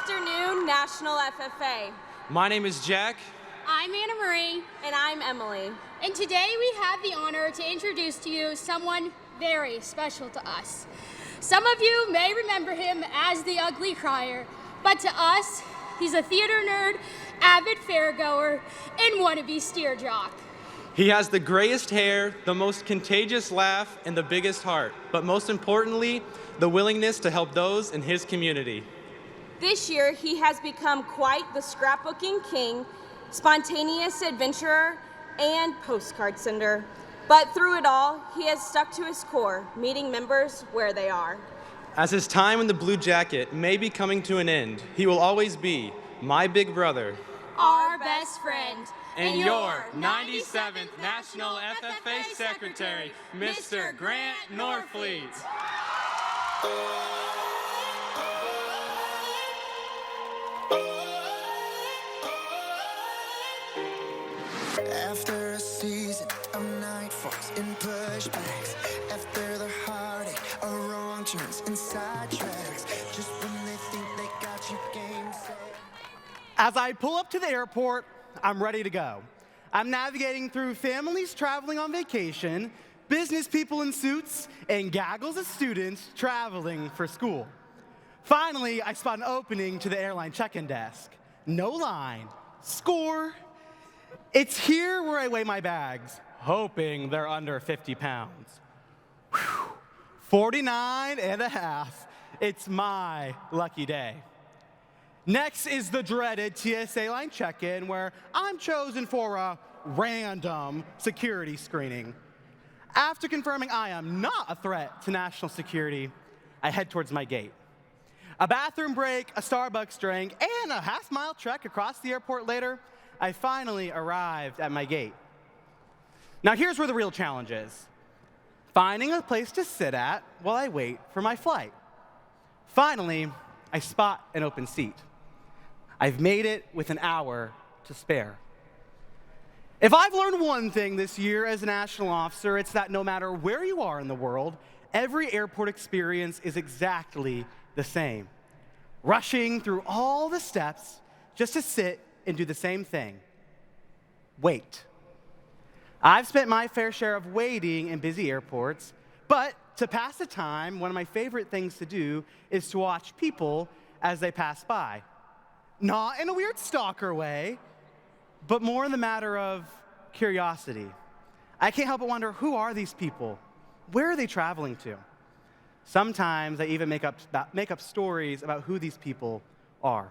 afternoon, National FFA. My name is Jack. I'm Anna Marie. And I'm Emily. And today we have the honor to introduce to you someone very special to us. Some of you may remember him as the Ugly Crier, but to us, he's a theater nerd, avid fairgoer, and wannabe steer jock. He has the grayest hair, the most contagious laugh, and the biggest heart, but most importantly, the willingness to help those in his community. This year, he has become quite the scrapbooking king, spontaneous adventurer, and postcard sender. But through it all, he has stuck to his core, meeting members where they are. As his time in the Blue Jacket may be coming to an end, he will always be my big brother, our best friend, and your 97th National FFA Secretary, Mr. Grant Norfleet. After a season of nightfalls and pushbacks, after the heartache of wrong turns and sidetracks, just when they think they got you game set. As I pull up to the airport, I'm ready to go. I'm navigating through families traveling on vacation, business people in suits, and gaggles of students traveling for school. Finally, I spot an opening to the airline check-in desk. No line. Score. It's here where I weigh my bags, hoping they're under 50 pounds. Whew. 49 and a half. It's my lucky day. Next is the dreaded TSA line check-in, where I'm chosen for a random security screening. After confirming I am not a threat to national security, I head towards my gate. A bathroom break, a Starbucks drink, and a half-mile trek across the airport later, I finally arrived at my gate. Now here's where the real challenge is: finding a place to sit at while I wait for my flight. Finally, I spot an open seat. I've made it with an hour to spare. If I've learned one thing this year as a national officer, it's that no matter where you are in the world, every airport experience is exactly the same. Rushing through all the steps just to sit and do the same thing: wait. I've spent my fair share of waiting in busy airports, but to pass the time, one of my favorite things to do is to watch people as they pass by. Not in a weird stalker way, but more in the matter of curiosity. I can't help but wonder, who are these people? Where are they traveling to? Sometimes I even make up stories about who these people are.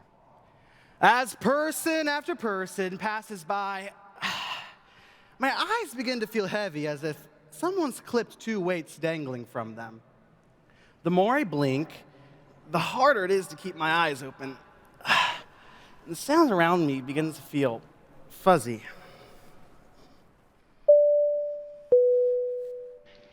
As person after person passes by, my eyes begin to feel heavy, as if someone's clipped two weights dangling from them. The more I blink, the harder it is to keep my eyes open. The sound around me begins to feel fuzzy.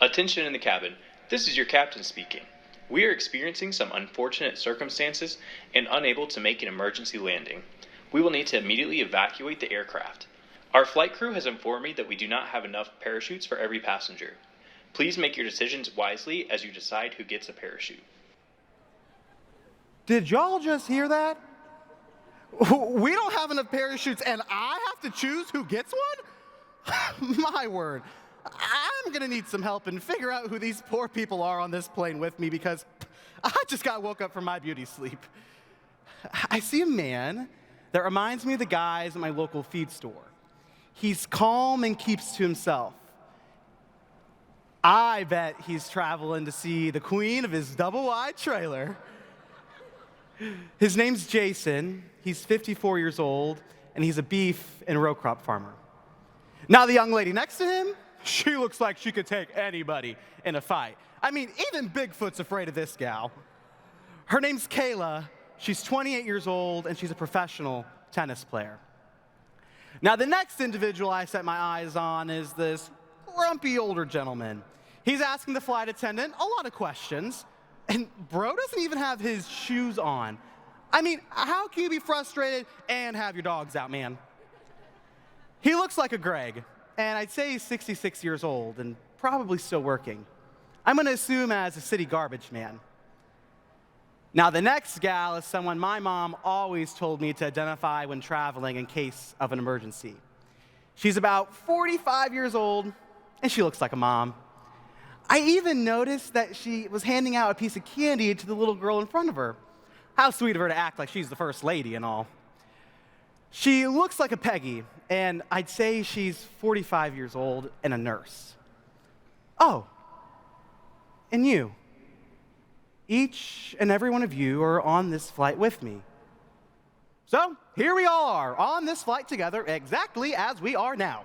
Attention in the cabin. This is your captain speaking. We are experiencing some unfortunate circumstances and unable to make an emergency landing. We will need to immediately evacuate the aircraft. Our flight crew has informed me that we do not have enough parachutes for every passenger. Please make your decisions wisely as you decide who gets a parachute. Did y'all just hear that? We don't have enough parachutes and I have to choose who gets one? My word. I'm gonna need some help and figure out who these poor people are on this plane with me, because I just got woke up from my beauty sleep. I see a man that reminds me of the guys at my local feed store. He's calm and keeps to himself. I bet he's traveling to see the queen of his double-wide trailer. His name's Jason. He's 54 years old, and he's a beef and row crop farmer. Now, the young lady next to him, she looks like she could take anybody in a fight. I mean, even Bigfoot's afraid of this gal. Her name's Kayla. She's 28 years old, and she's a professional tennis player. Now, the next individual I set my eyes on is this grumpy older gentleman. He's asking the flight attendant a lot of questions, and bro doesn't even have his shoes on. I mean, how can you be frustrated and have your dogs out, man? He looks like a Greg, and I'd say he's 66 years old and probably still working. I'm gonna assume as a city garbage man. Now, the next gal is someone my mom always told me to identify when traveling in case of an emergency. She's about 45 years old, and she looks like a mom. I even noticed that she was handing out a piece of candy to the little girl in front of her. How sweet of her to act like she's the first lady and all. She looks like a Peggy, and I'd say she's 45 years old and a nurse. Oh, and you. Each and every one of you are on this flight with me. So, here we all are, on this flight together, exactly as we are now.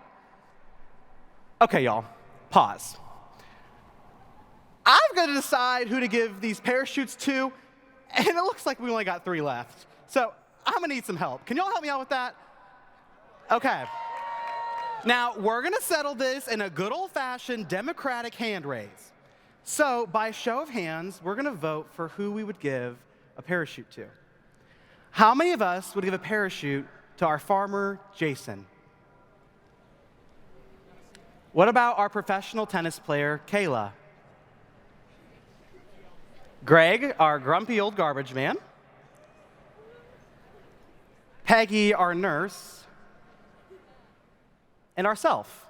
Okay, y'all, pause. I've got to decide who to give these parachutes to, and it looks like we only got 3 left. So, I'm gonna need some help. Can y'all help me out with that? Okay. Now, we're gonna settle this in a good old-fashioned democratic hand raise. So, by show of hands, we're gonna vote for who we would give a parachute to. How many of us would give a parachute to our farmer, Jason? What about our professional tennis player, Kayla? Greg, our grumpy old garbage man. Peggy, our nurse. And ourself.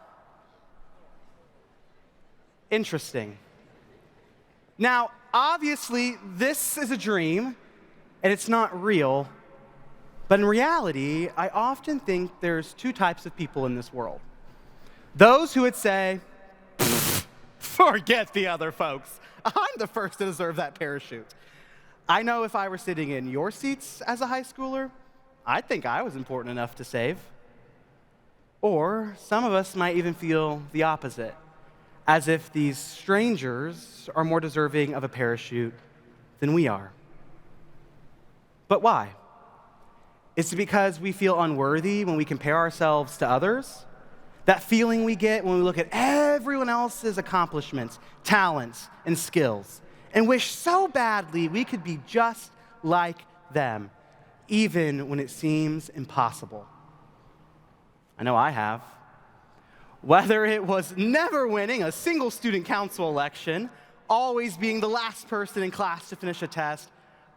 Interesting. Now, obviously, this is a dream, and it's not real. But in reality, I often think there's 2 types of people in this world. Those who would say, forget the other folks. I'm the first to deserve that parachute. I know if I were sitting in your seats as a high schooler, I'd think I was important enough to save. Or some of us might even feel the opposite, as if these strangers are more deserving of a parachute than we are. But why? Is it because we feel unworthy when we compare ourselves to others? That feeling we get when we look at everyone else's accomplishments, talents, and skills, and wish so badly we could be just like them, even when it seems impossible. I know I have. Whether it was never winning a single student council election, always being the last person in class to finish a test,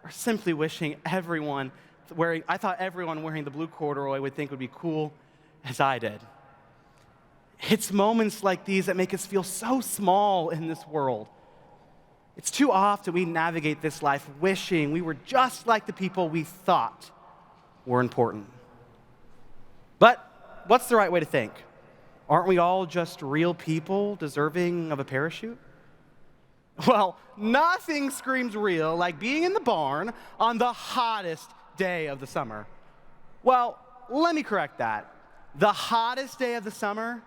or simply wishing everyone I thought everyone wearing the blue corduroy would think would be cool as I did. It's moments like these that make us feel so small in this world. It's too often we navigate this life wishing we were just like the people we thought were important. But what's the right way to think? Aren't we all just real people deserving of a parachute? Well, nothing screams real like being in the barn on the hottest day of the summer. Well, let me correct that. The hottest day of the summer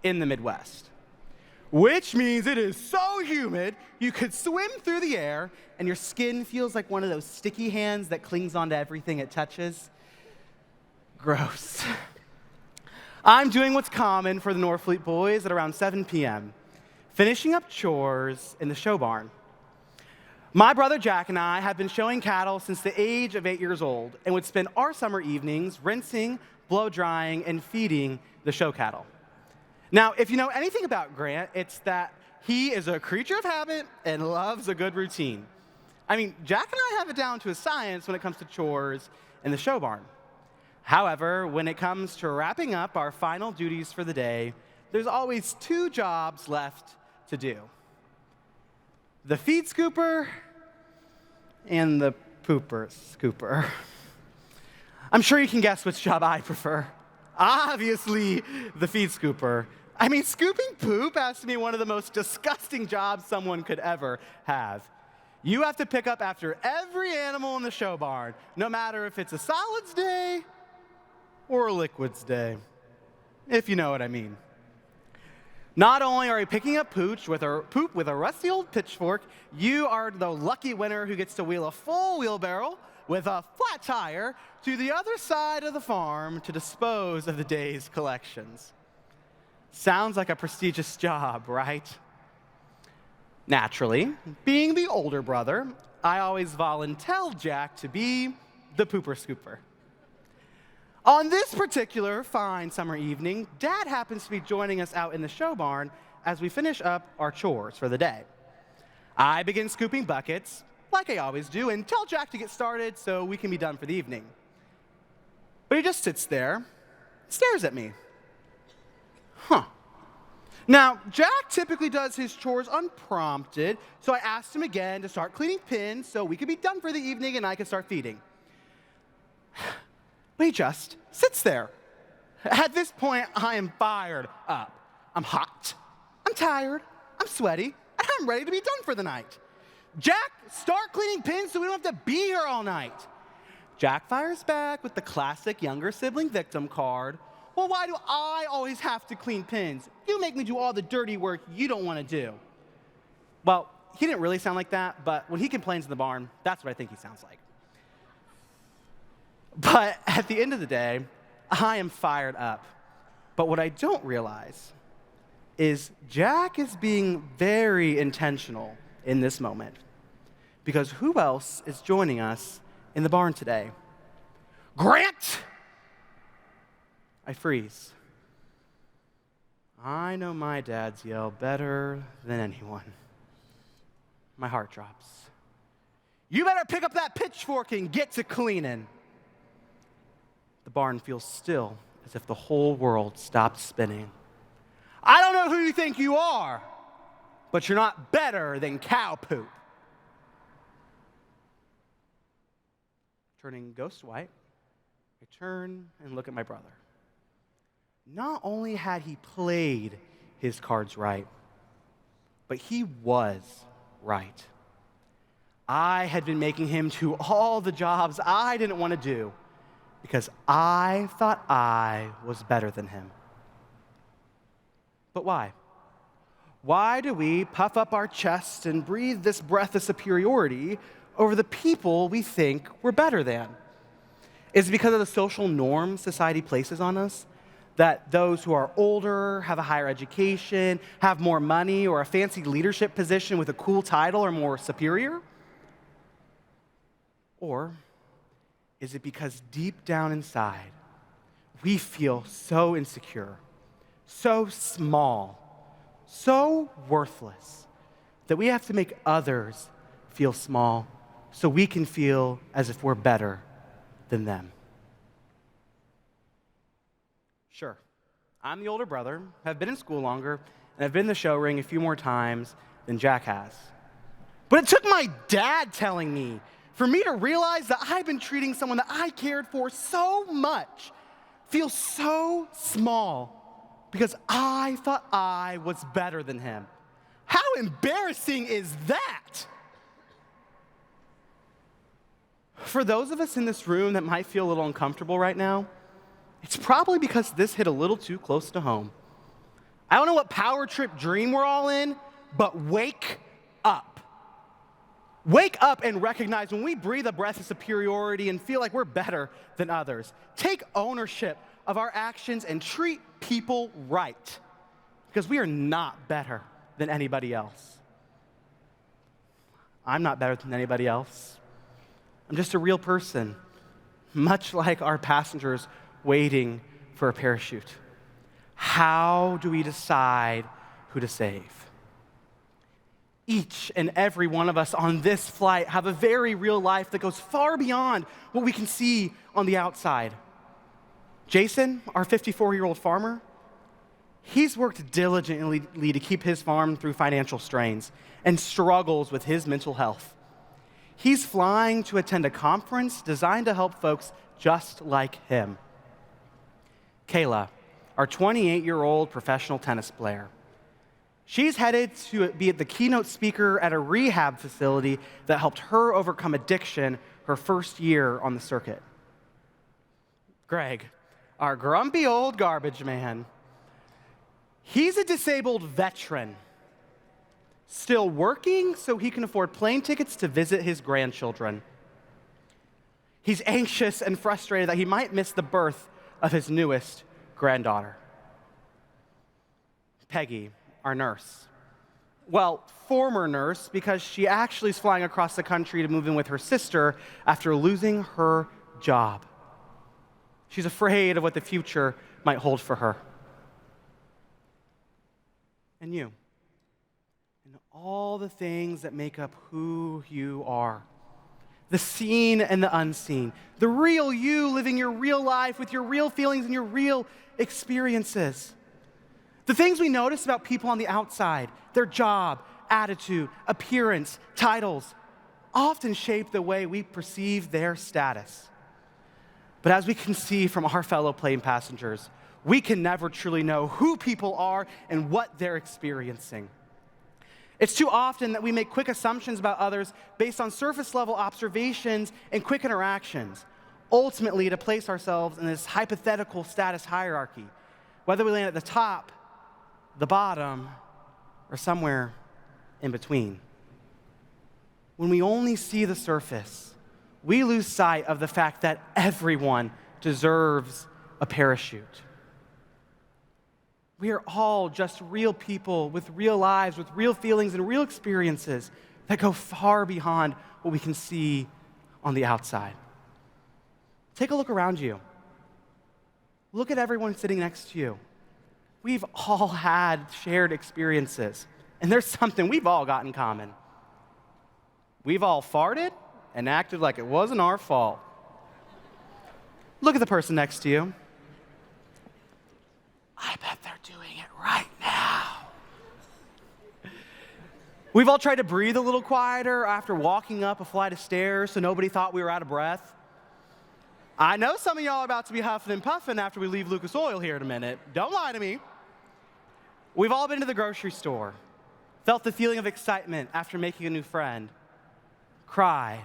in the Midwest. Which means it is so humid, you could swim through the air and your skin feels like one of those sticky hands that clings onto everything it touches. Gross. I'm doing what's common for the Norfleet boys at around 7 p.m., finishing up chores in the show barn. My brother Jack and I have been showing cattle since the age of 8 years old and would spend our summer evenings rinsing, blow drying, and feeding the show cattle. Now, if you know anything about Grant, it's that he is a creature of habit and loves a good routine. I mean, Jack and I have it down to a science when it comes to chores in the show barn. However, when it comes to wrapping up our final duties for the day, there's always 2 jobs left to do. The feed scooper and the pooper scooper. I'm sure you can guess which job I prefer. Obviously, the feed scooper. I mean, scooping poop has to be one of the most disgusting jobs someone could ever have. You have to pick up after every animal in the show barn, no matter if it's a solids day or a liquids day, if you know what I mean. Not only are you picking up poop with a rusty old pitchfork, you are the lucky winner who gets to wheel a full wheelbarrow with a flat tire to the other side of the farm to dispose of the day's collections. Sounds like a prestigious job, right? Naturally, being the older brother, I always volunteered Jack to be the pooper scooper. On this particular fine summer evening, Dad happens to be joining us out in the show barn as we finish up our chores for the day. I begin scooping buckets, like I always do, and tell Jack to get started so we can be done for the evening. But he just sits there, stares at me. Now, Jack typically does his chores unprompted, so I asked him again to start cleaning pins so we could be done for the evening and I could start feeding. But he just sits there. At this point, I am fired up. I'm hot, I'm tired, I'm sweaty, and I'm ready to be done for the night. Jack, start cleaning pins so we don't have to be here all night. Jack fires back with the classic younger sibling victim card. Well, why do I always have to clean pins? You make me do all the dirty work you don't want to do. Well, he didn't really sound like that, but when he complains in the barn, that's what I think he sounds like. But at the end of the day, I am fired up. But what I don't realize is Jack is being very intentional in this moment. Because who else is joining us in the barn today? Grant! I freeze. I know my dad's yell better than anyone. My heart drops. You better pick up that pitchfork and get to cleaning. The barn feels still, as if the whole world stopped spinning. I don't know who you think you are, but you're not better than cow poop. Turning ghost white, I turn and look at my brother. Not only had he played his cards right, but he was right. I had been making him do all the jobs I didn't want to do because I thought I was better than him. But why? Why do we puff up our chest and breathe this breath of superiority over the people we think we're better than? Is it because of the social norms society places on us? That those who are older, have a higher education, have more money, or a fancy leadership position with a cool title are more superior? Or is it because deep down inside, we feel so insecure, so small, so worthless, that we have to make others feel small so we can feel as if we're better than them? Sure, I'm the older brother, have been in school longer, and I've been in the show ring a few more times than Jack has. But it took my dad telling me for me to realize that I've been treating someone that I cared for so much feel so small because I thought I was better than him. How embarrassing is that? For those of us in this room that might feel a little uncomfortable right now, it's probably because this hit a little too close to home. I don't know what power trip dream we're all in, but wake up. Wake up and recognize when we breathe a breath of superiority and feel like we're better than others. Take ownership of our actions and treat people right, because we are not better than anybody else. I'm not better than anybody else. I'm just a real person, much like our passengers waiting for a parachute. How do we decide who to save? Each and every one of us on this flight have a very real life that goes far beyond what we can see on the outside. Jason, our 54-year-old farmer, he's worked diligently to keep his farm through financial strains and struggles with his mental health. He's flying to attend a conference designed to help folks just like him. Kayla, our 28-year-old professional tennis player. She's headed to be the keynote speaker at a rehab facility that helped her overcome addiction her first year on the circuit. Greg, our grumpy old garbage man. He's a disabled veteran, still working so he can afford plane tickets to visit his grandchildren. He's anxious and frustrated that he might miss the birth of his newest granddaughter. Peggy, our nurse. Well, former nurse, because she actually is flying across the country to move in with her sister after losing her job. She's afraid of what the future might hold for her. And you, and all the things that make up who you are. The seen and the unseen. The real you living your real life with your real feelings and your real experiences. The things we notice about people on the outside, their job, attitude, appearance, titles, often shape the way we perceive their status. But as we can see from our fellow plane passengers, we can never truly know who people are and what they're experiencing. It's too often that we make quick assumptions about others based on surface-level observations and quick interactions, ultimately to place ourselves in this hypothetical status hierarchy, whether we land at the top, the bottom, or somewhere in between. When we only see the surface, we lose sight of the fact that everyone deserves a parachute. We are all just real people with real lives, with real feelings and real experiences that go far beyond what we can see on the outside. Take a look around you. Look at everyone sitting next to you. We've all had shared experiences, and there's something we've all got in common. We've all farted and acted like it wasn't our fault. Look at the person next to you. I bet they're doing it right now. We've all tried to breathe a little quieter after walking up a flight of stairs so nobody thought we were out of breath. I know some of y'all are about to be huffing and puffing after we leave Lucas Oil here in a minute. Don't lie to me. We've all been to the grocery store, felt the feeling of excitement after making a new friend, cried,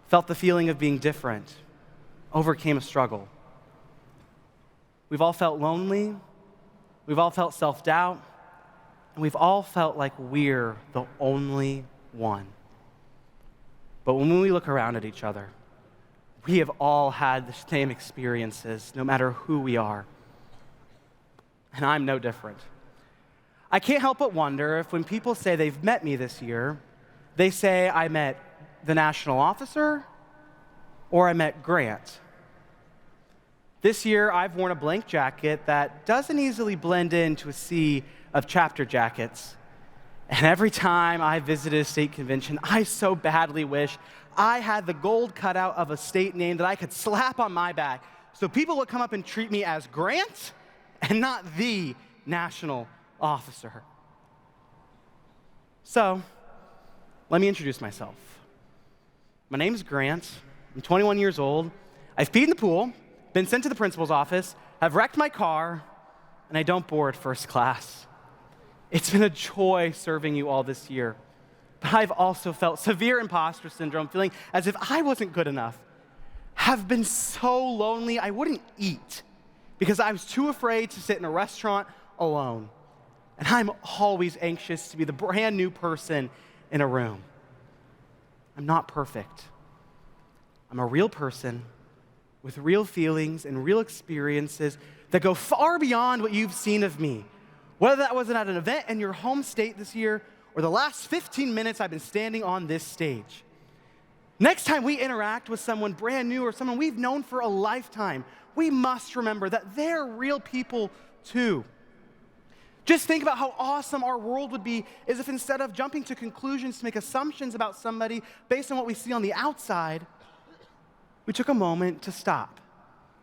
felt the feeling of being different, overcame a struggle. We've all felt lonely, we've all felt self-doubt, and we've all felt like we're the only one. But when we look around at each other, we have all had the same experiences, no matter who we are. And I'm no different. I can't help but wonder if when people say they've met me this year, they say I met the national officer or I met Grant. This year, I've worn a blank jacket that doesn't easily blend into a sea of chapter jackets. And every time I visited a state convention, I so badly wish I had the gold cutout of a state name that I could slap on my back so people would come up and treat me as Grant and not the national officer. So, let me introduce myself. My name is Grant. I'm 21 years old. I've peed in the pool, been sent to the principal's office, I've wrecked my car, and I don't board first class. It's been a joy serving you all this year. But I've also felt severe imposter syndrome, feeling as if I wasn't good enough. Have been so lonely I wouldn't eat because I was too afraid to sit in a restaurant alone. And I'm always anxious to be the brand new person in a room. I'm not perfect. I'm a real person with real feelings and real experiences that go far beyond what you've seen of me. Whether that was at an event in your home state this year or the last 15 minutes I've been standing on this stage. Next time we interact with someone brand new or someone we've known for a lifetime, we must remember that they're real people too. Just think about how awesome our world would be as if instead of jumping to conclusions to make assumptions about somebody based on what we see on the outside, we took a moment to stop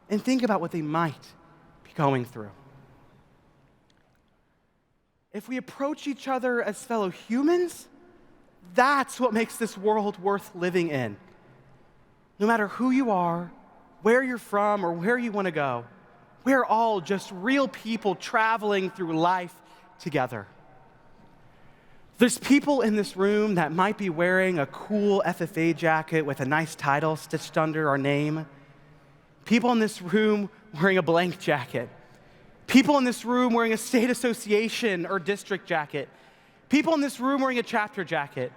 and think about what they might be going through. If we approach each other as fellow humans, that's what makes this world worth living in. No matter who you are, where you're from, or where you want to go, we're all just real people traveling through life together. There's people in this room that might be wearing a cool FFA jacket with a nice title stitched under our name. People in this room wearing a blank jacket. People in this room wearing a state association or district jacket. People in this room wearing a chapter jacket.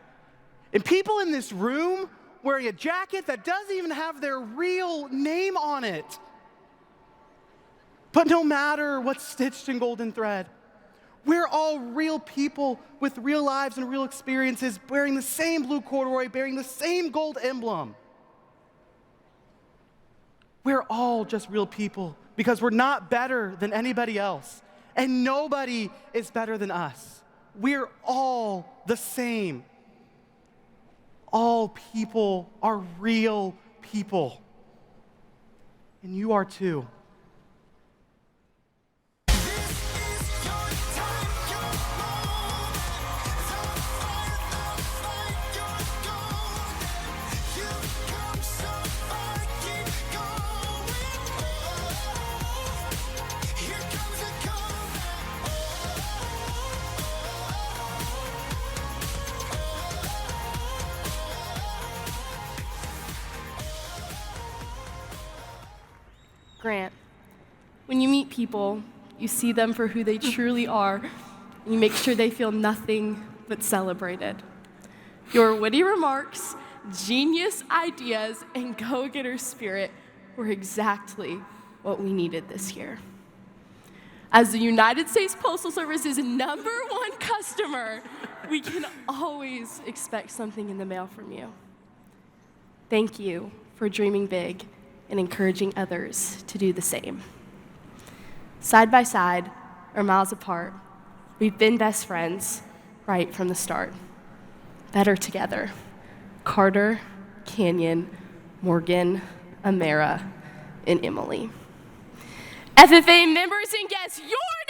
And people in this room wearing a jacket that doesn't even have their real name on it. But no matter what's stitched in golden thread, we're all real people with real lives and real experiences, wearing the same blue corduroy, bearing the same gold emblem. We're all just real people because we're not better than anybody else, and nobody is better than us. We're all the same. All people are real people. And you are too. Grant, when you meet people, you see them for who they truly are, and you make sure they feel nothing but celebrated. Your witty remarks, genius ideas, and go-getter spirit were exactly what we needed this year. As the United States Postal Service's #1 customer, we can always expect something in the mail from you. Thank you for dreaming big and encouraging others to do the same. Side by side, or miles apart, we've been best friends right from the start. Better together. Carter, Canyon, Morgan, Amara, and Emily. FFA members and guests, your